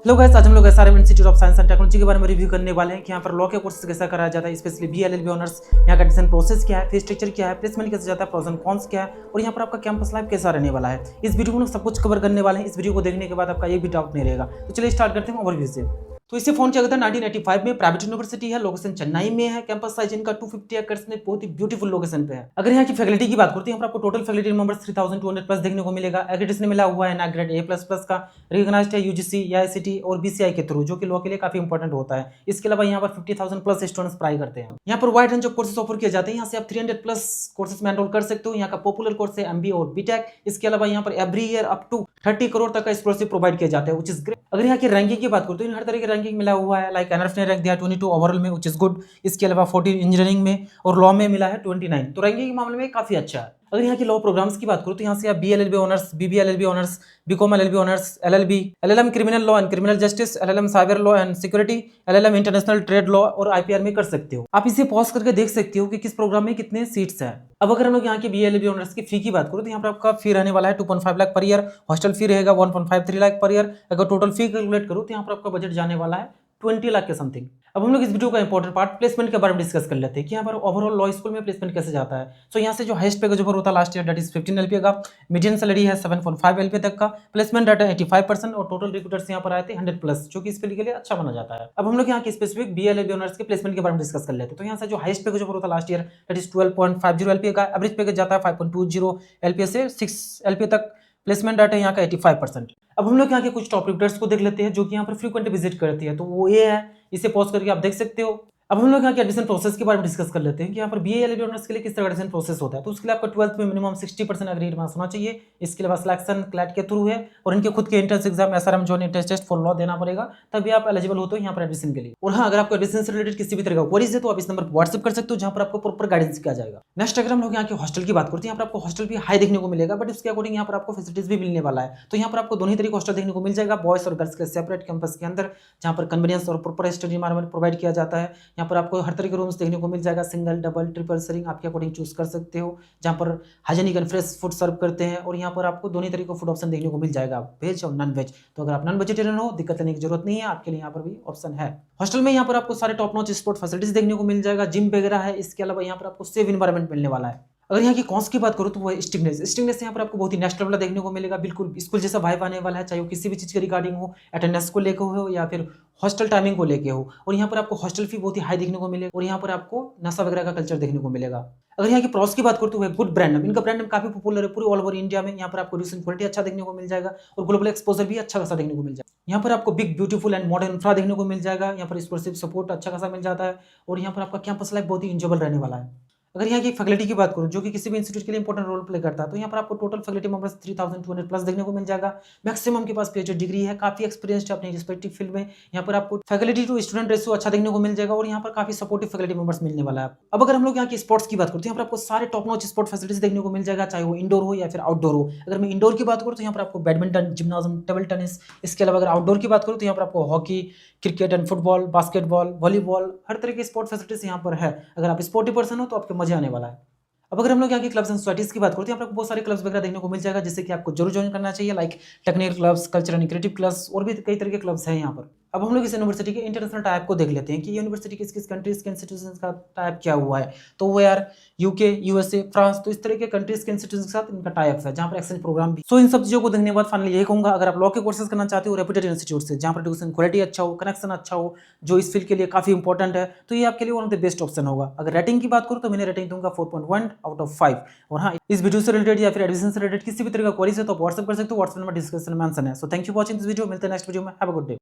Hello guys, आज हम लोग SRM institute of science and technology के बारे में रिव्यू करने वाले हैं कि यहाँ पर लॉ के कोर्सेज कैसा कराया जाता है, स्पेशली बीएलएलबी ऑनर्स, यहाँ का एडमिशन प्रोसेस क्या है, फीस स्ट्रक्चर क्या है, प्लेसमेंट कैसे जाता है, प्रोस एंड कॉन्स क्या है और यहाँ पर आपका कैंपस लाइफ कैसा रहने वाला है। इस वीडियो में लोग सब कुछ कवर करने वाले हैं। इस वीडियो को देखने के बाद आपका एक भी डाउट नहीं रहेगा। तो चलिए स्टार्ट करते हैं ओवरव्यू से। तो इसे फाउंड किया गया था 1985 में। प्राइवेट यूनिवर्सिटी है, लोकेशन चेन्नई में है। कैंपस साइज इनका 250 एकर्स में बहुत ही ब्यूटीफुल लोकेशन पे है। अगर यहाँ की फैकल्टी की बात करते हैं, यहाँ पर आपको टोटल फैकल्टी मेंबर्स 3200 प्लस देखने को मिलेगा। एक्रेडिटेशन मिला हुआ है ना ग्रेड A++ का, रिकॉग्नाइज्ड है यूजीसी, AICTE और BCI के थ्रू, जो कि लॉ के लिए काफी इंपॉर्टेंट होता है। इसके अलावा यहाँ पर 50,000 प्लस स्टूडेंट्स पढ़ाई करते हैं। यहाँ पर wide range of courses offer किए जाते हैं। यहाँ से आप 300 प्लस कोर्सेज में एनरोल कर सकते हो। यहाँ का पॉपुलर कोर्स है MBA और BTech। इसके अलावा यहाँ पर every year up to 30 crore तक का स्कॉलरशिप प्रोवाइड किया जाता है, व्हिच इज ग्रेट। अगर यहाँ की रैंकिंग की बात करते हैं, हर तरह की रैंकिंग मिला हुआ है। लाइक एनएफ ने रैंक दिया 22 ओवरऑल में, व्हिच इज गुड। इसके अलावा 14 इंजीनियरिंग में और लॉ में मिला है 29। तो रैंकिंग के मामले में काफी अच्छा है। अगर यहाँ की लॉ प्रोग्राम्स की बात करूँ तो यहाँ से आप BLLB honours, BBLLB honours, BCom LLB honours, LLB, LLM criminal law and criminal justice, LLM cyber law and security, LLM international trade law और IPR में कर सकते हो। आप इसे पॉज करके देख सकते हो कि किस प्रोग्राम में कितने सीट्स हैं। अब अगर हम लोग यहाँ की BLLB ऑनर्स की फी की बात करूँ तो यहाँ पर आपका फी रहने वाला है 2.5 lakh per year. Hostel fee रहेगा 1.53 लाख पर ईयर। अगर टोटल फी कैलकुलेट करूँ तो यहाँ पर आपका बजट जाने वाला है 20 लाख के समथिंग। अब हम लोग इस वीडियो का इंपॉर्टेंट पार्ट प्लेसमेंट के बारे में डिस्कस कर लेते हैं कि यहाँ पर ओवरऑल लॉ स्कूल में प्लेसमेंट कैसे जाता है। सो यहाँ से जो हाईएस्ट पैकेज ऑफर होता है last year, that is 15 LPA का। मीडियन सैलरी है 7.5 LPA तक का। प्लेसमेंट डाटा 85% और टोटल रिक्रूटर्स यहाँ पर आए थे 100 प्लस, जो कि इस फील्ड के लिए अच्छा माना जाता है। अब हम लोग यहाँ की स्पेसिफिक BLLB ऑनर्स के प्लेसमेंट के बारे में डिस्कस कर लेते हैं। तो यहाँ से जो हाईएस्ट पैकेज ऑफर होता है last year, that is 12.50 LPA का। एवरेज पैकेज जाता है 5.20 LPA से 6 LPA तक। प्लेसमेंट डाटा यहाँ का 85%। अब हम लोग यहाँ के कुछ टॉप रिक्रूटर्स को देख लेते हैं जो कि यहाँ पर फ्रीक्वेंट विजिट करती है। तो वो ये है, इसे पॉज करके आप देख सकते हो। अब हम लोग यहाँ के एडमिशन प्रोसेस के बारे में डिस्कस कर लेते हैं कि यहाँ पर BLLB ऑनर्स के लिए किस तरह का एडमिशन प्रोसेस होता है। तो उसके लिए आपका 12th में मिनिमम 60% एग्रीड मार्क्स होना चाहिए। इसके अलावा सिलेक्शन क्लैट के थ्रू है और इनके खुद के entrance exam SRM joint entrance test for law देना पड़ेगा, तभी आप एलिजिबल होते हो यहाँ पर एडमिशन के लिए। और हाँ, अगर आपको एडमिशन से रिलेटेड किसी भी तरह का क्वेरीज है तो आप इस नंबर पर व्हाट्सएप कर सकते हो, जहाँ पर आपको प्रॉपर गाइडेंस किया जाएगा। नेक्स्ट अगर हम लोग यहाँ के हॉस्टल की बात करते हैं, यहाँ पर आपको हॉस्टल भी हाई देखने को मिलेगा, बट उसके अकॉर्डिंग यहाँ पर आपको फैसिलिटीज भी मिलने वाला है। तो यहाँ पर आपको दोनों तरीके हॉस्टल देखने को मिल जाएगा, बॉयज और गर्ल्स के सेपरेट कैंपस के अंदर, जहाँ पर कन्वीनियंस और प्रॉपर स्टडी एनवायरनमेंट प्रोवाइड किया जाता है। यहाँ पर आपको हर तरह के रूम्स देखने को मिल जाएगा, सिंगल, डबल, ट्रिपल शेयरिंग आपके अकॉर्डिंग चूज कर सकते हो, जहाँ पर हाइजीनिक एंड फ्रेश फूड सर्व करते हैं। और यहाँ पर आपको दोनों तरीके का फूड ऑप्शन देखने को मिल जाएगा, वेज और नॉन वेज। तो अगर आप नॉन वेजिटेरियन हो, दिक्कत लेने की जरूरत नहीं है, आपके लिए यहाँ पर भी ऑप्शन है। हॉस्टल में यहाँ पर आपको सारे टॉप नॉच स्पोर्ट फैसिलिटीज देखने को मिल जाएगा, जिम वगैरह है। इसके अलावा यहाँ पर आपको सेफ एनवायरनमेंट मिलने वाला है। अगर यहाँ की कॉन्स की बात करूँ तो वो है स्ट्रिक्टनेस यहाँ पर आपको बहुत ही नेक्स्ट लेवल देखने को मिलेगा। बिल्कुल स्कूल जैसा वाइब आने वाला है, चाहे वो किसी भी चीज़ के रिगार्डिंग हो, अटेंडेंस को लेकर हो या फिर हॉस्टल टाइमिंग को लेके हो। और यहाँ पर आपको हॉस्टल फी बहुत ही हाई देखने को मिलेगा और यहाँ पर आपको नशा वगैरह का कल्चर देखने को मिलेगा। अगर यहाँ की प्रॉस की बात करते हुए गुड ब्रांड नेम, इनका ब्रांड नेम काफी पॉपुलर है पूरे ऑल ओवर इंडिया में। यहाँ पर आपको रिसेंट क्वालिटी अच्छा देखने को मिल जाएगा और ग्लोबल एक्सपोजर भी अच्छा खासा देखने को मिल जाएगा। यहाँ पर आपको big beautiful and modern infra देखने को मिल जाएगा। यहाँ पर स्कॉलरशिप सपोर्ट अच्छा खासा मिल जाता है और यहाँ पर आपका कैंपस लाइफ बहुत ही इंजॉयबल रहने वाला है। अगर यहाँ की फैकल्टी की बात करूँ, जो कि किसी भी इंस्टीट्यूट के लिए इंपॉर्टेंट रोल प्ले करता है, तो यहाँ पर आपको टोटल फैकल्टी मेंबर्स 3200 प्लस देखने को मिल जाएगा। मैक्सिमम के पास PhD डिग्री है, काफी एक्सपीरियंस्ड है अपनी रिस्पेक्टिव फील्ड में। यहाँ पर आपको फैकल्टी टू स्टूडेंट रेशियो अच्छा देखने को मिल जाएगा और यहाँ पर काफी सपोर्टिव फैकल्टी मेंबर्स मिलने वाला है। अब अगर हम लोग यहाँ की स्पोर्ट्स की बात करते हैं, यहाँ पर आपको सारे टॉप नॉच स्पोर्ट फैसिलिटीज देखने को मिल जाएगा, चाहे वो इंडोर हो या फिर आउटडोर हो। अगर मैं इंडोर की बात करूँ तो यहाँ पर आपको बैडमिंटन, जिम्नाजियम, टेबल टेनिस। इसके अलावा अगर आउटडोर की बात करूँ तो यहाँ पर आपको hockey, cricket and football, basketball, volleyball, हर तरह की स्पोर्ट फैसिलिटीज यहाँ पर है। अगर आप स्पोर्टिव पर्सन हो तो आपके मजे आने वाला है। अब अगर हम लोग यहाँ की क्लब्स एंड सोसाइटीज की बात करते हैं, यहाँ पर बहुत सारे क्लब्स वगैरह देखने को मिल जाएगा, जिससे कि आपको जरूर ज्वाइन करना चाहिए। Like technical clubs, cultural and creative clubs और भी कई तरह के क्लब्स हैं यहाँ पर। अब हम लोग इस यूनिवर्सिटी के इंटरनेशनल टाइप को देख लेते हैं कि यूनिवर्सिटी किस किस कंट्रीज के इंस्टीट्यूशंस का टाइप क्या हुआ है। तो वो यार UK, USA, फ्रांस, तो इस तरह के कंट्रीज के इंस्टीट्यूशन के साथ इनका टाइप है, जहाँ पर एक्सचेंज प्रोग्राम भी। सो इन सब चीजों को देखने के बाद फाइनली यही कहूंगा, अगर आप लॉ के कोर्सेज करना चाहते हो रेप्यूटेड इंस्टीट्यूट से, जहाँ पर एजुकेशन क्वालिटी अच्छा हो, कनेक्शन अच्छा हो, जो इस फील्ड के लिए काफी इंपॉर्टेंट है, तो ये आपके लिए one of the best option होगा। अगर रेटिंग की बात करूँ तो मैंने रेटिंग दूंगा 4.1 आउट ऑफ 5। और हाँ, इस वीडियो से रिलेटेड या फिर एडमिशन से रिलेटेड किसी भी तरह का क्वेरी है तो व्हाट्सएप कर सकते हो, व्हाट्सएप नंबर डिस्क्रिप्शन में मेंशन है। So thank you for watching this video, मिलते हैं नेक्स्ट वीडियो में। Have a good day.